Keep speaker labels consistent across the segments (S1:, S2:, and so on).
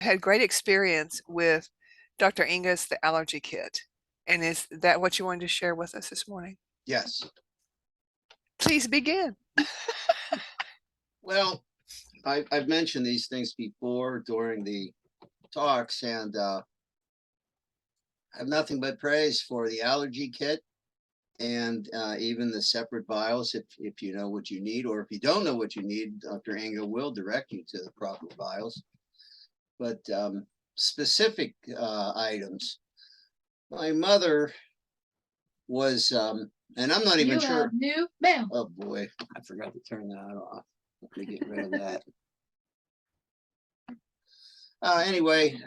S1: had great experience with Dr. Inga's the Allergy Kit. And is that what you wanted to share with us this morning?
S2: Yes.
S1: Please begin.
S2: Well, I've mentioned these things before during the talks, and I have nothing but praise for the allergy kit and even the separate vials if you know what you need, or if you don't know what you need, Dr. Inga will direct you to the proper vials. But specific items, my mother was, and I'm not even sure.
S3: New mail.
S2: Oh boy, I forgot to turn that off. Let me get rid of that. Anyway,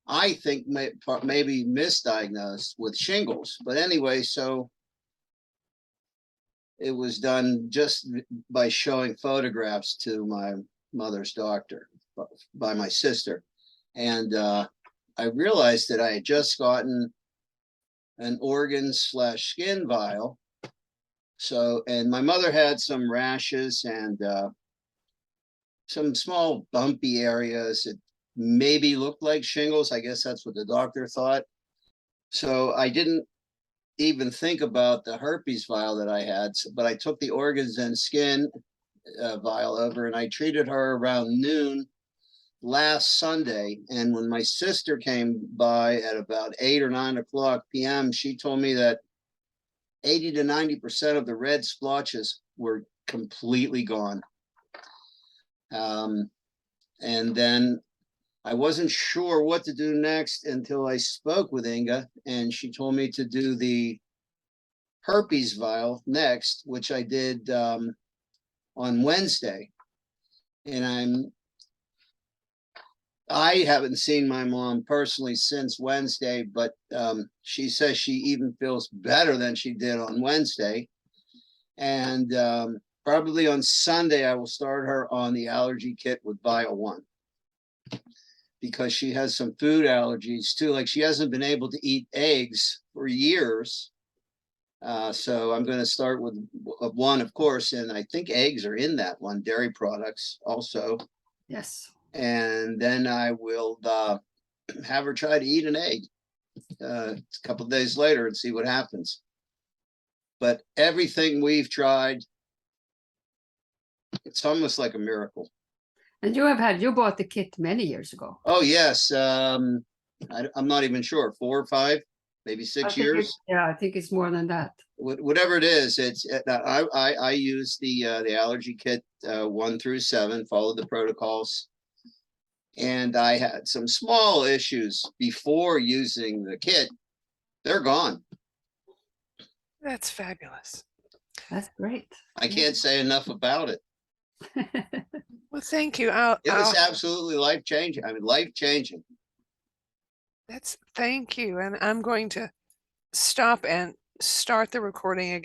S2: I think maybe misdiagnosed with shingles. But anyway, so it was done just by showing photographs to my mother's doctor by my sister. And I realized that I had just gotten an organ/skin vial. So, and my mother had some rashes and some small bumpy areas. It maybe looked like shingles. I guess that's what the doctor thought. So I didn't even think about the herpes vial that I had, but I took the organs and skin vial over and I treated her around noon last Sunday. And when my sister came by at about 8 or 9 o'clock p.m., she told me that 80 to 90% of the red splotches were completely gone. And then I wasn't sure what to do next until I spoke with Inga, and she told me to do the herpes vial next, which I did on Wednesday. And I haven't seen my mom personally since Wednesday, but she says she even feels better than she did on Wednesday. And probably on Sunday, I will start her on the allergy kit with Bio 1. Because she has some food allergies too. Like she hasn't been able to eat eggs for years. So I'm going to start with one, of course, and I think eggs are in that one, dairy products also.
S3: Yes.
S2: And then I will have her try to eat an egg a couple of days later and see what happens. But everything we've tried, it's almost like a miracle.
S3: And you bought the kit many years ago.
S2: Oh, yes. I'm not even sure, 4 or 5, maybe 6 years.
S3: Yeah, I think it's more than that.
S2: Whatever it is, it's I use the allergy kit 1 through 7, followed the protocols. And I had some small issues before using the kit. They're gone.
S1: That's fabulous.
S3: That's great.
S2: I can't say enough about it.
S1: Well, thank you.
S2: It was absolutely life-changing. I mean, life-changing.
S1: Thank you. And I'm going to stop and start the recording again.